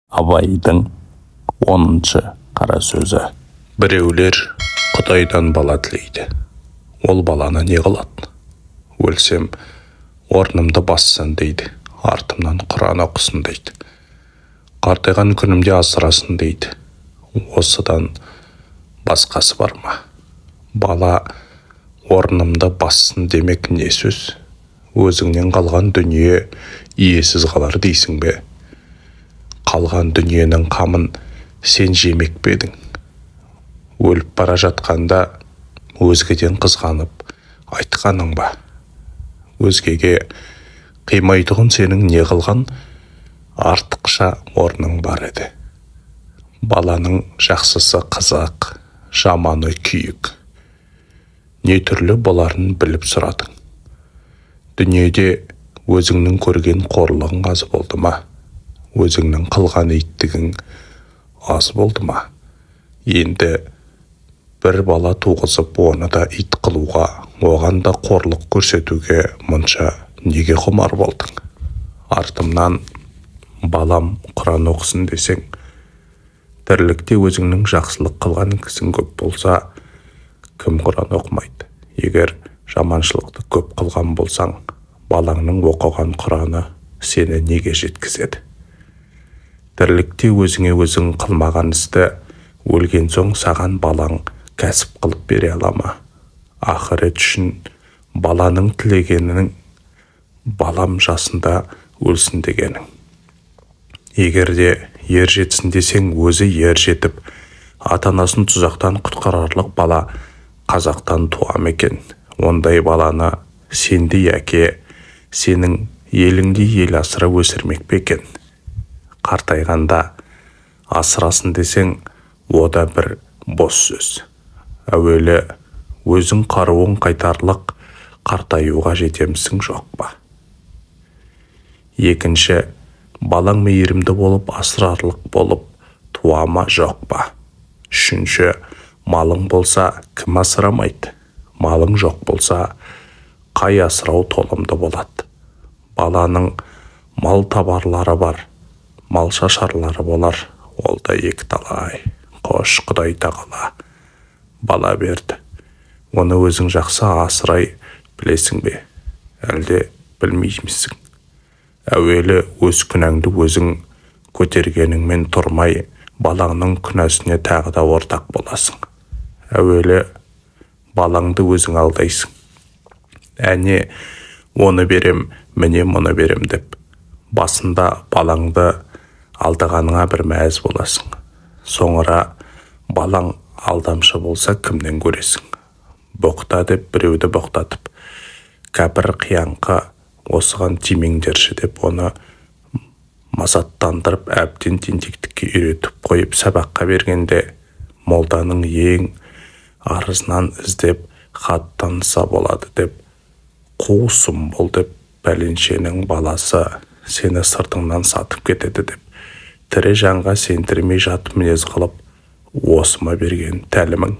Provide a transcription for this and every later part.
Абайдың 10-шы қара сөзі. Біреулер Құдайдан бала тілейді. Ол баланы не қылады? Өлсем, орнымды бассын дейді, артымнан Құран оқысын дейді. Қартайған күнімде асырасын дейді. Осыдан басқасы бар ма? Бала орнымды бассын демек не сөз? Өзіңнен қалған дүние иесіз қалар дейсің бе? Қалған дүниенің қамын сен жемек пе едің? Өліп бара жатқанда өзгеден қызғанып айтқаның ба? Өзгеге қимайтұғын сенің не қылған артықша орның бар еді. Баланың жақсысы қызық, жаманы күйік. Не түрлі боларын біліп сұрадың. Дүниеде өзіңнің көрген қорлығың аз болды ма? Өзіңнің қылған иттігің аз болды ма? Енді бір бала туғызып, оны да ит қылуға, оған да қорлық көрсетуге мұнша неге құмар болдың? Артымнан балам Құран оқысын десең, тірлікте өзіңнің жақсылық қылған кісің көп болса, кім Құран оқымайды? Егер жаманшылықты көп қылған болсаң, балаңның оқыған Құраны сені неге жеткізеді? Тірлікте өзіңе өзің қылмаған істі өлген соң саған балаң кәсіп қылып бере ала ма? Ақырет үшін баланың тілегенінің балам жасында өлсін дегенің. Егер де ер жетсін десең, өзі ер жетіп, ата-анасын тұзақтан құтқарарлық бала қазақтан туам екен. Ондай баланы сендей әке, сенің еліңдей ел асыра өсірмек пе екен? Қартайғанда асырасын десең, о да бір бос сөз. Әуелі өзің қаруың қайтарлық қартаюға жетемісің жоқ па? Екінші, балаң мейірімді болып, асырарлық болып туама жоқ па? Үшінші, малың болса кім асырамайды? Малың жоқ болса қай асырау толымды болады? Баланың мал табарлары бар, мал шашарлары болар, ол да екі талай. Қош, Құдай тағала бала берді. Оны өзің жақсы асырай білесің бе? Әлде білмеймісің? Әуелі өз күнәңді өзің көтергеніңмен тұрмай, балаңның күнәсіне тағы да ортақ боласың. Әуелі балаңды өзің алдайсың. Әне, оны берем, міне мұны берем деп. Басында балаңды алдағаныңа бір мәз боласың. Соңыра балаң алдамшы болса кімнен көресің? Боқта деп біреуді боқтатып, кәпір қияңқы осыған тимеңдерші деп оны масаттандырып әбден тентектікке үйретіп қойып сабаққа бергенде, молданың ең арызынан іздеп хат таныса болады деп, қуысым бол деп, пәленшенің баласы сені сыртыңнан сатып кетеді деп, тірі жанға сендірмей жат мінез қылып, осыма берген тәлімің,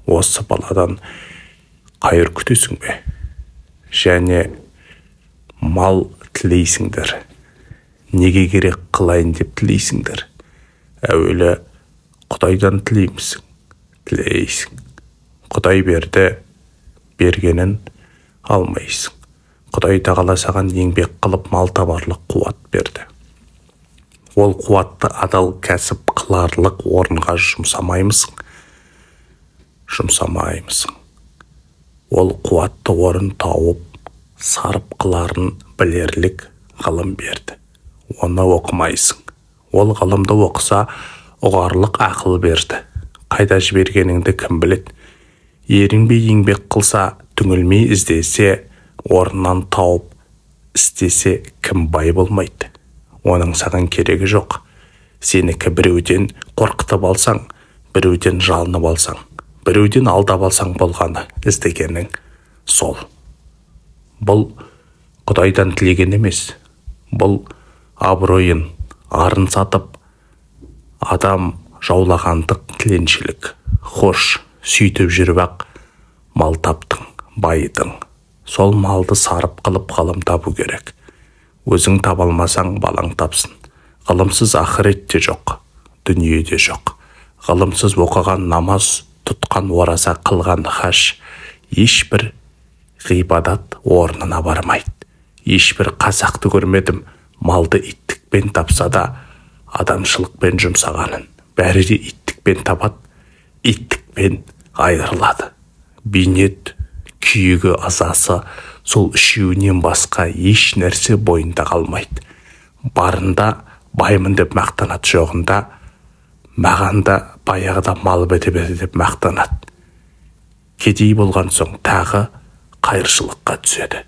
осы баладан қайыр күтесің бе? Және мал тілейсіңдер. Неге керек қылайын деп тілейсіңдер? Әуелі Құдайдан тілеймісің? Тілейсің. Құдай берді, бергенін алмайсың. Құдай тағала саған еңбек қылып мал табарлық қуат берді. Ол қуатты адал кәсіп қыларлық орынға жұмсамаймысың? Жұмсамаймысың. Ол қуатты орын тауып, сарып қыларын білерлік ғылым берді. Оны оқымайсың. Ол ғылымды оқыса, ұғарлық ақыл берді. Қайда жібергеніңді кім біледі? Ерінбей еңбек қылса, түңілмей іздесе, орнынан тауып істесе кім бай болмайды? Оның саған керегі жоқ. Сенікі біреуден қорқытып алсаң, біреуден жалынып алсаң, біреуден алдап алсаң болғаны іздегенің сол. Бұл Құдайдан тілеген емес. Бұл абыройын, арын сатып, адам жаулағандық тіленшілік. Хош, сөйтіп жүріп ақ мал таптың, байыдың. Сол малды сарып қылып ғылым табу керек. Өзің таба алмасаң балаң тапсын. Ғылымсыз ақырет те жоқ, дүние де жоқ. Ғылымсыз оқыған намаз, тұтқан ораза, қылған хаж ешбір ғибадат орнына бармайды. Ешбір қазақты көрмедім, малды иттікпен тапса да, адамшылықпен жұмсағанын. Бәрі де иттікпен табады, иттікпен айырылады. Бейнет, күйігі, ызасы, сол үшеуінен басқа еш нәрсе бойында қалмайды. Барында баймын деп мақтанады, жоғында мағанда баяғыда мал бете-бете деп мақтанады. Кедей болған соң тағы қайыршылыққа түседі.